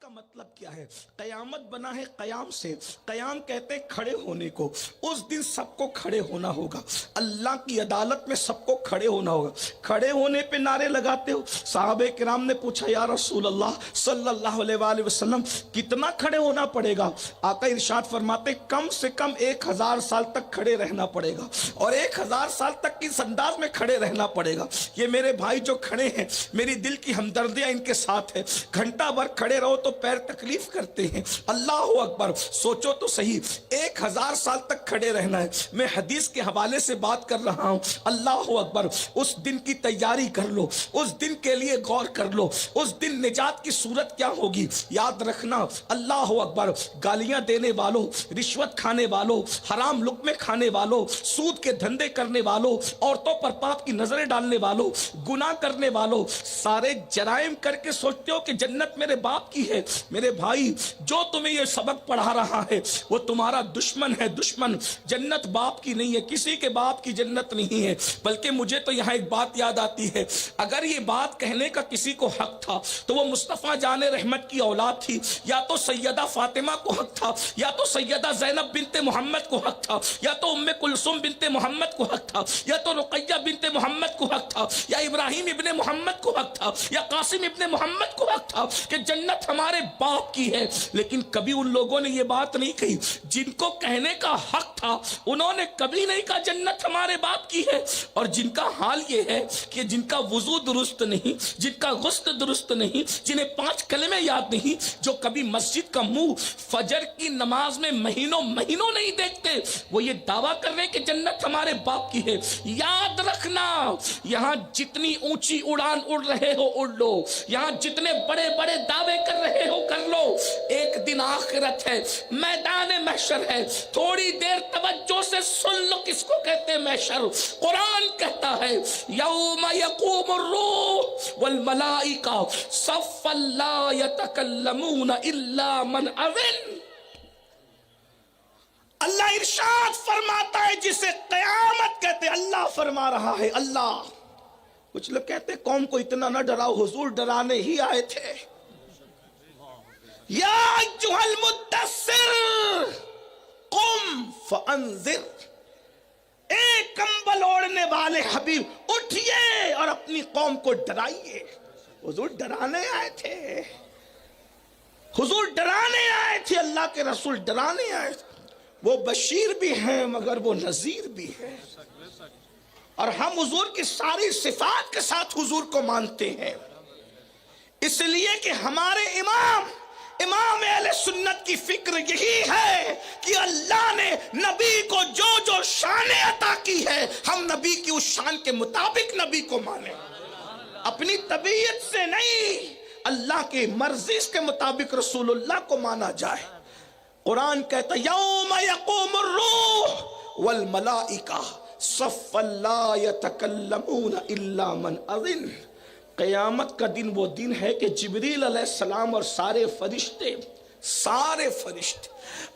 کا مطلب کیا ہے؟ قیامت بنا ہے قیام سے، قیام کہتے ہیں کھڑے ہونے کو۔ اس دن سب کو کھڑے ہونا ہوگا، اللہ کی عدالت میں سب کو کھڑے ہونا ہوگا۔ کھڑے ہونے پہ نعرے لگاتے ہو؟ صحابہ کرام نے پوچھا یا رسول اللہ صلی اللہ علیہ وآلہ وسلم کتنا کھڑے ہونا پڑے گا؟ آقا ارشاد فرماتے کم سے کم 1000 سال تک کھڑے رہنا پڑے گا، اور 1000 سال تک اس انداز میں کھڑے رہنا پڑے گا۔ یہ میرے بھائی جو کھڑے ہیں، میری دل کی ہمدردیاں ان کے ساتھ ہے۔ گھنٹہ بھر کھڑے رہو تو پیر تکلیف کرتے ہیں۔ اللہ اکبر، سوچو تو صحیح، 1000 سال تک کھڑے رہنا ہے۔ میں حدیث کے حوالے سے بات کر رہا ہوں۔ اللہ اکبر، اس دن کی تیاری کر لو، اس دن کے لیے غور کر لو، اس دن نجات کی صورت کیا ہوگی۔ یاد رکھنا، اللہ اکبر، گالیاں دینے والوں، رشوت کھانے والوں، حرام لقمے کھانے والوں، سود کے دھندے کرنے والوں، عورتوں پر پاپ کی نظریں ڈالنے والوں، گناہ کرنے والوں، سارے جرائم کر کے سوچتے ہو کہ جنت میرے باپ کی ہے۔ میرے بھائی، جو تمہیں یہ سبق پڑھا رہا ہے وہ تمہارا دشمن ہے، دشمن۔ جنت باپ کی نہیں ہے، کسی کے باپ کی جنت نہیں ہے۔ بلکہ مجھے تو یہاں ایک بات یاد آتی ہے، اگر یہ بات کہنے کا کسی کو حق تھا تو وہ مصطفیٰ جان رحمت کی اولاد تھی۔ یا تو سیدہ فاطمہ کو حق تھا، یا تو سیدہ زینب بنت محمد کو حق تھا، یا تو ام کلثوم بنت محمد کو حق تھا، یا تو رقیہ بنت محمد کو حق تھا، یا ابراہیم ابن محمد کو حق تھا، یا قاسم ابن محمد کو حق تھا کہ جنت ہمارے باپ کی ہے۔ لیکن کبھی ان لوگوں نے یہ بات نہیں کہی۔ جن کو کہنے کا حق تھا انہوں نے کبھی نہیں کہا جنت ہمارے باپ کی ہے۔ اور جن کا حال یہ ہے کہ جن کا وضو درست نہیں، جن کا غسل درست نہیں، جنہیں 5 کلمے یاد نہیں، جو کبھی مسجد کا منہ فجر کی نماز میں مہینوں مہینوں نہیں دیکھتے، وہ یہ دعویٰ کر رہے کہ جنت ہمارے باپ کی ہے۔ یاد رکھنا، یہاں جتنی اونچی اڑان اڑ رہے ہو اڑ لو، یہاں جتنے بڑے بڑے دعوے کر رہے ہو کر لو، ایک دن آخرت ہے، میدان محشر ہے۔ تھوڑی دیر توجہ سے سن لو کس کو کہتے ہیں محشر۔ قرآن کہتا ہے یوم یقوم الروح والملائکہ صفا لا یتکلمون الا من اذن۔ اللہ ارشاد فرماتا ہے جسے قیامت کہتے ہیں، اللہ فرما رہا ہے، اللہ۔ کچھ لوگ کہتے ہیں قوم کو اتنا نہ ڈراؤ، حضور ڈرانے ہی آئے تھے۔ یا ایھا المدثر قم فانذر، اے کمبل اوڑھنے والے حبیب اٹھئے اور اپنی قوم کو ڈرائیے۔ حضور ڈرانے آئے تھے، حضور ڈرانے آئے تھے، اللہ کے رسول ڈرانے آئے تھے۔ وہ بشیر بھی ہیں مگر وہ نذیر بھی ہیں، اور ہم حضور کی ساری صفات کے ساتھ حضور کو مانتے ہیں، اس لیے کہ ہمارے امام اہل سنت کی فکر یہی ہے کہ اللہ نے نبی کو جو جو شان عطا کی ہے، ہم نبی کی اس شان کے مطابق نبی کو مانیں، اپنی طبیعت سے نہیں، اللہ کی مرضی کے مطابق رسول اللہ کو مانا جائے۔ قرآن کہتا ہے یوم یقوم الروح والملائکہ صفا لا یتکلمون الا من اذن۔ قیامت کا دن وہ دن ہے کہ جبریل علیہ السلام اور سارے فرشتے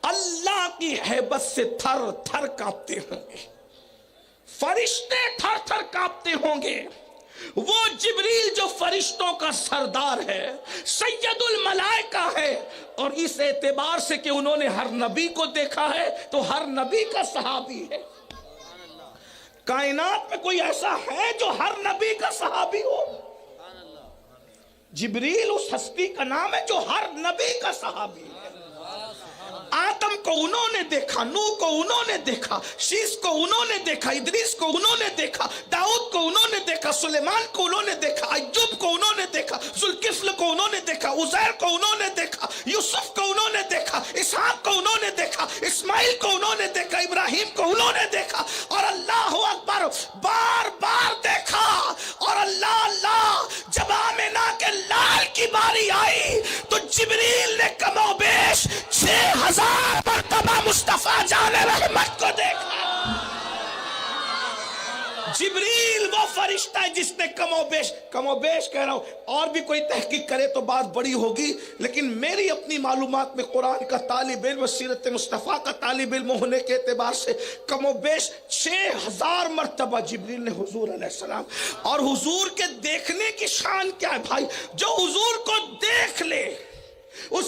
اللہ کی ہیبت سے تھر تھر کانپتے ہوں گے۔ فرشتے تھر تھر کانپتے ہوں گے۔ وہ جبریل جو فرشتوں کا سردار ہے، سید الملائکہ ہے، اور اس اعتبار سے کہ انہوں نے ہر نبی کو دیکھا ہے تو ہر نبی کا صحابی ہے۔ کائنات میں کوئی ایسا ہے جو ہر نبی کا صحابی ہو؟ جبریل اس ہستی کا نام ہے جو ہر نبی کا صحابی ہے۔ آدم کو انہوں نے دیکھا، نوح کو انہوں نے دیکھا، شیس کو انہوں نے دیکھا، ادریس کو انہوں نے دیکھا، داؤد کو انہوں نے دیکھا، سلیمان کو انہوں نے دیکھا، ایوب کو انہوں نے دیکھا، ذوالکفل کو انہوں نے دیکھا، عزیر کو انہوں نے دیکھا، یوسف کو انہوں نے دیکھا، اسحاق کو انہوں نے دیکھا، اسماعیل کو انہوں نے دیکھا، ابراہیم کو انہوں نے دیکھا، اور اللہ اکبر بار بار دیکھا۔ اور اللہ جب آمنہ کے لال کی باری آئی تو جبریل نے کم و بیش 6000 مرتبہ مصطفیٰ جان رحمت کو دیکھا۔ جبریل وہ فرشتہ ہے جس نے کم و بیش کہہ رہا ہوں، اور بھی کوئی تحقیق کرے تو بات بڑی ہوگی، لیکن میری اپنی معلومات میں قرآن کا طالب علم، سیرت مصطفیٰ کا طالب علم ہونے کے اعتبار سے کم و بیش 6000 مرتبہ جبریل نے حضور علیہ السلام۔ اور حضور کے دیکھنے کی شان کیا ہے بھائی؟ جو حضور کو دیکھ لے، اس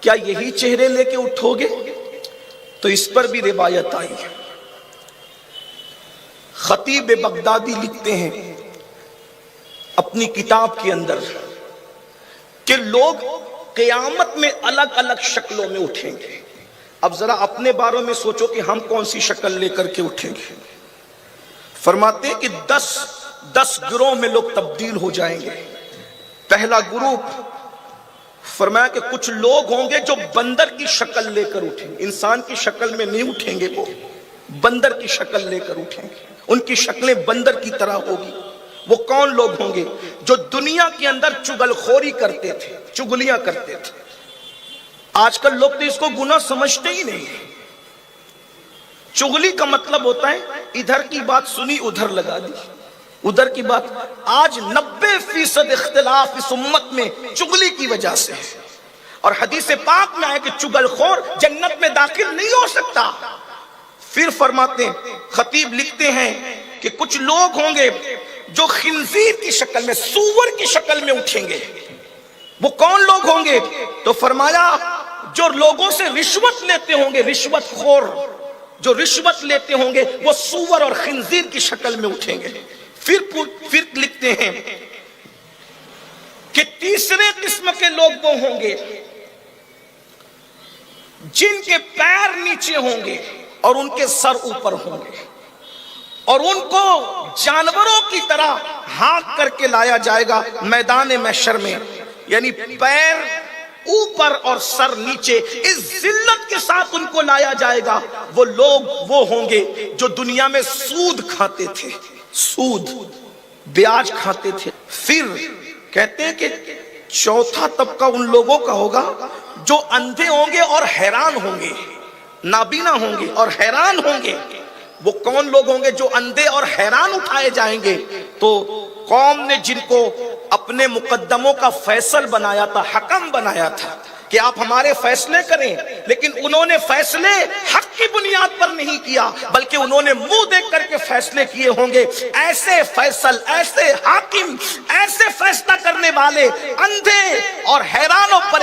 کیا یہی چہرے لے کے اٹھو گے؟ تو اس پر بھی روایت آئی ہے۔ خطیب بغدادی لکھتے ہیں اپنی کتاب کے اندر کہ لوگ قیامت میں الگ الگ شکلوں میں اٹھیں گے۔ اب ذرا اپنے باروں میں سوچو کہ ہم کون سی شکل لے کر کے اٹھیں گے۔ فرماتے ہیں کہ 10 گروہ میں لوگ تبدیل ہو جائیں گے۔ پہلا گروپ فرمایا کہ کچھ لوگ ہوں گے جو بندر کی شکل لے کر اٹھیں گے، انسان کی شکل میں نہیں اٹھیں گے، وہ بندر کی شکل لے کر اٹھیں گے، ان کی شکلیں بندر کی طرح ہوگی۔ وہ کون لوگ ہوں گے؟ جو دنیا کے اندر چگل خوری کرتے تھے، چگلیاں کرتے تھے۔ آج کل لوگ تو اس کو گناہ سمجھتے ہی نہیں۔ چگلی کا مطلب ہوتا ہے ادھر کی بات سنی ادھر لگا دی، ادھر کی بات۔ آج 90% اختلاف اس امت میں چگلی کی وجہ سے ہے، اور حدیث پاک میں ہے کہ چگل خور جنت میں داخل نہیں ہو سکتا۔ پھر فرماتے ہیں، خطیب لکھتے ہیں کہ کچھ لوگ ہوں گے جو خنزیر کی شکل میں، سور کی شکل میں اٹھیں گے۔ وہ کون لوگ ہوں گے؟ تو فرمایا جو لوگوں سے رشوت لیتے ہوں گے، رشوت خور جو رشوت لیتے ہوں گے، وہ سور اور خنزیر کی شکل میں اٹھیں گے۔ پھر لکھتے ہیں کہ تیسرے قسم کے لوگ وہ ہوں گے جن کے پیر نیچے ہوں گے اور ان کے سر اوپر ہوں گے، اور ان کو جانوروں کی طرح ہانک کر کے لایا جائے گا میدان محشر میں، یعنی پیر اوپر اور سر نیچے، اس ذلت کے ساتھ ان کو لایا جائے گا۔ وہ لوگ وہ ہوں گے جو دنیا میں سود کھاتے تھے، سود بیاج کھاتے تھے۔ پھر کہتے ہیں کہ چوتھا طبقہ ان لوگوں کا ہوگا جو اندھے ہوں گے اور حیران ہوں گے، نابینا ہوں گے اور حیران ہوں گے۔ وہ کون لوگ ہوں گے جو اندھے اور حیران اٹھائے جائیں گے؟ تو قوم نے جن کو اپنے مقدموں کا فیصل بنایا تھا، حکم بنایا تھا کہ آپ ہمارے فیصلے کریں، لیکن انہوں نے فیصلے حق کی بنیاد پر نہیں کیا، بلکہ انہوں نے منہ دیکھ کر کے فیصلے کیے ہوں گے۔ ایسے فیصل، ایسے حاکم، ایسے فیصلہ کرنے والے اندھے اور حیرانوں پر